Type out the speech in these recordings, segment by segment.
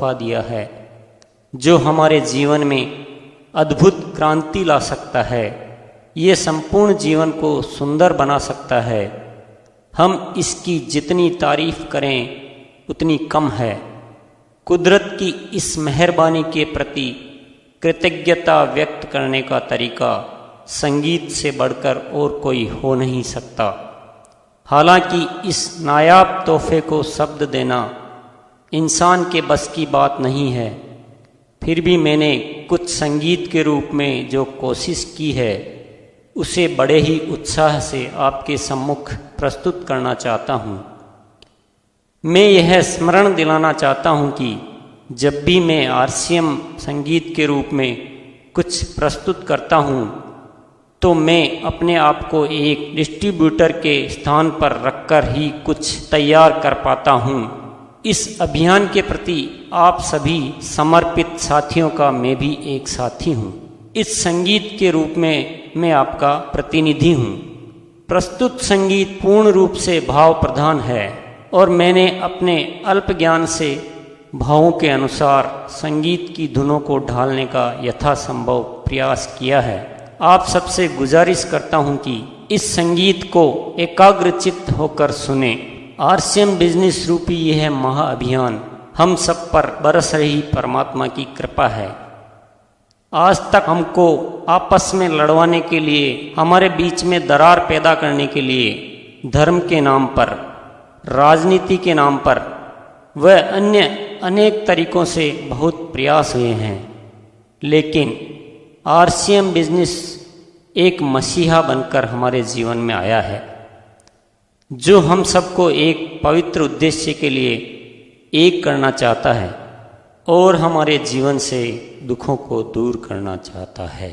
तोहफा दिया है, जो हमारे जीवन में अद्भुत क्रांति ला सकता है। ये संपूर्ण जीवन को सुंदर बना सकता है। हम इसकी जितनी तारीफ करें उतनी कम है। कुदरत की इस मेहरबानी के प्रति कृतज्ञता व्यक्त करने का तरीका संगीत से बढ़कर और कोई हो नहीं सकता। हालांकि इस नायाब तोहफे को शब्द देना इंसान के बस की बात नहीं है, फिर भी मैंने कुछ संगीत के रूप में जो कोशिश की है उसे बड़े ही उत्साह से आपके सम्मुख प्रस्तुत करना चाहता हूँ। मैं यह स्मरण दिलाना चाहता हूँ कि जब भी मैं RCM संगीत के रूप में कुछ प्रस्तुत करता हूँ तो मैं अपने आप को एक डिस्ट्रीब्यूटर के स्थान पर रखकर ही कुछ तैयार कर पाता हूँ। इस अभियान के प्रति आप सभी समर्पित साथियों का मैं भी एक साथी हूँ। इस संगीत के रूप में मैं आपका प्रतिनिधि हूँ। प्रस्तुत संगीत पूर्ण रूप से भाव प्रधान है और मैंने अपने अल्प ज्ञान से भावों के अनुसार संगीत की धुनों को ढालने का यथासंभव प्रयास किया है। आप सबसे गुजारिश करता हूं कि इस संगीत को एकाग्रचित्त होकर सुने। RCM बिजनेस रूपी यह महाअभियान हम सब पर बरस रही परमात्मा की कृपा है। आज तक हमको आपस में लड़वाने के लिए, हमारे बीच में दरार पैदा करने के लिए धर्म के नाम पर, राजनीति के नाम पर व अन्य अनेक तरीकों से बहुत प्रयास हुए हैं, लेकिन RCM बिजनेस एक मसीहा बनकर हमारे जीवन में आया है, जो हम सबको एक पवित्र उद्देश्य के लिए एक करना चाहता है और हमारे जीवन से दुखों को दूर करना चाहता है।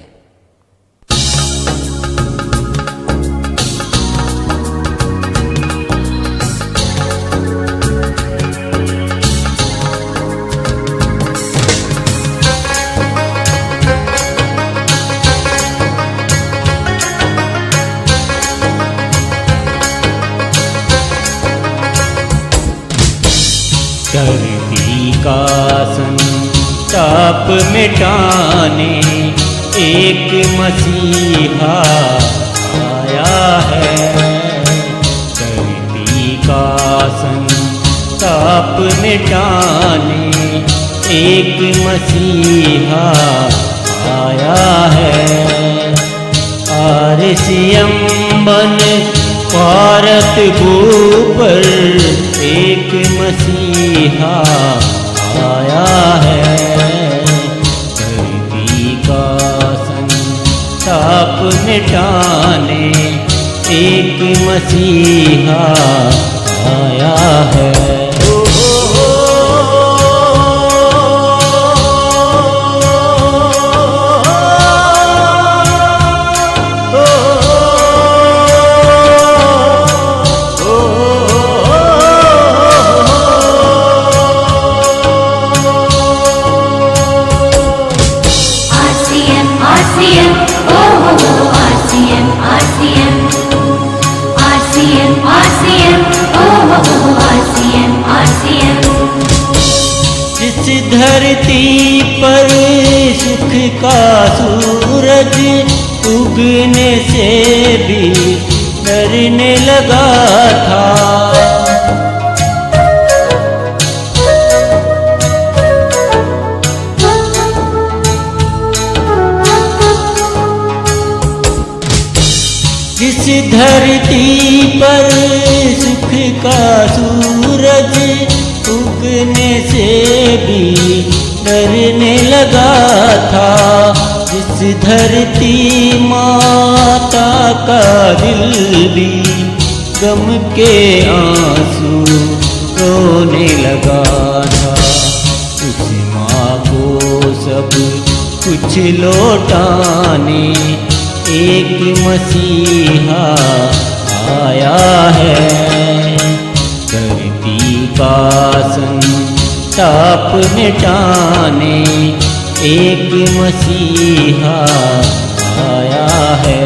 धरती का संताप मिटाने एक मसीहा आया है। धरती का संताप मिटाने एक मसीहा आया है। RCM बन भारत भूपर एक मसीहा आया है। धरती का संताप मिटाने एक मसीहा आया है। धरती पर सुख का सूरज उगने से भी डरने लगा था। जिस धरती पर सुख का सूरज उगने से भी डरने लगा था, जिस धरती माता का दिल भी गम के आंसू रोने लगा था, उस माँ को सब कुछ लौटाने एक मसीहा आया है। धरती का संताप मिटाने एक मसीहा आया है।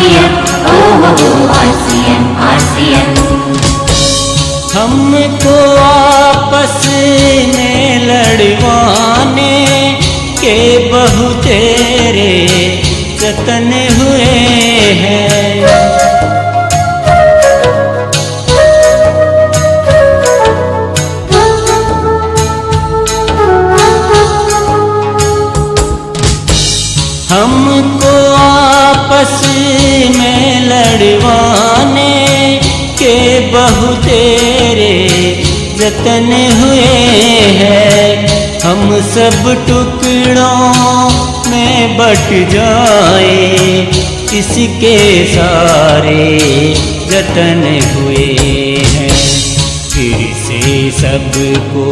RCM, oh RCM, RCM। हमको आपस में लड़वाने के बहु तेरे जतन हुए हैं। हमको आपस में लड़वाने के बहु तेरे जतन हुए हैं। हम सब टुकड़ों में बट जाए इसके सारे जतन हुए हैं। फिर से सबको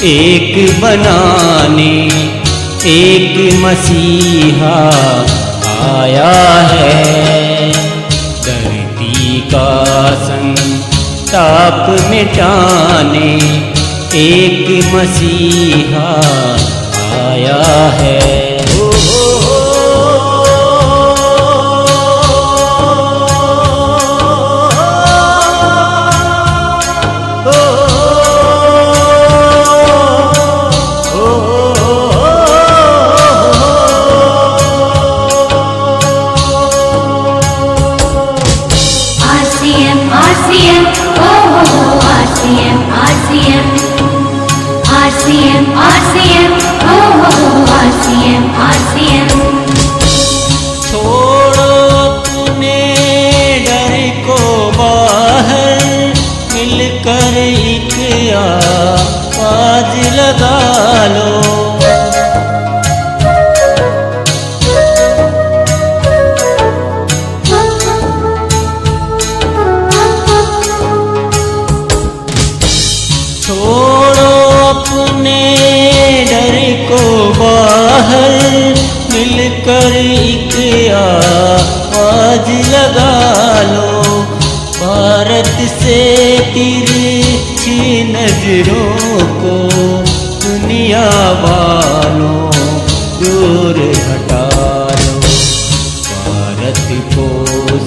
एक बनाने एक मसीहा आया है। धरती का संताप मिटाने एक मसीहा आया है। RCM, RCM, oh RCM, RCM। छोड़ो अपने डर को बाहर, मिलकर एक आवाज लगा लो। अपने डर को बाहर, मिलकर एक आवाज लगा लो। भारत से तिरछी नजरों को दुनिया वालों दूर हटा लो। भारत को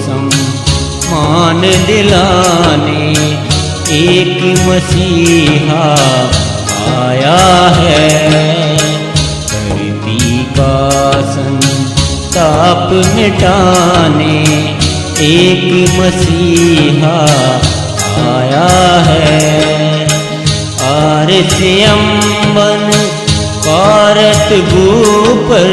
सम्मान दिलाने एक मसीहा आया है। धरती का संताप मिटाने एक मसीहा आया है। RCM बन भारत भू पर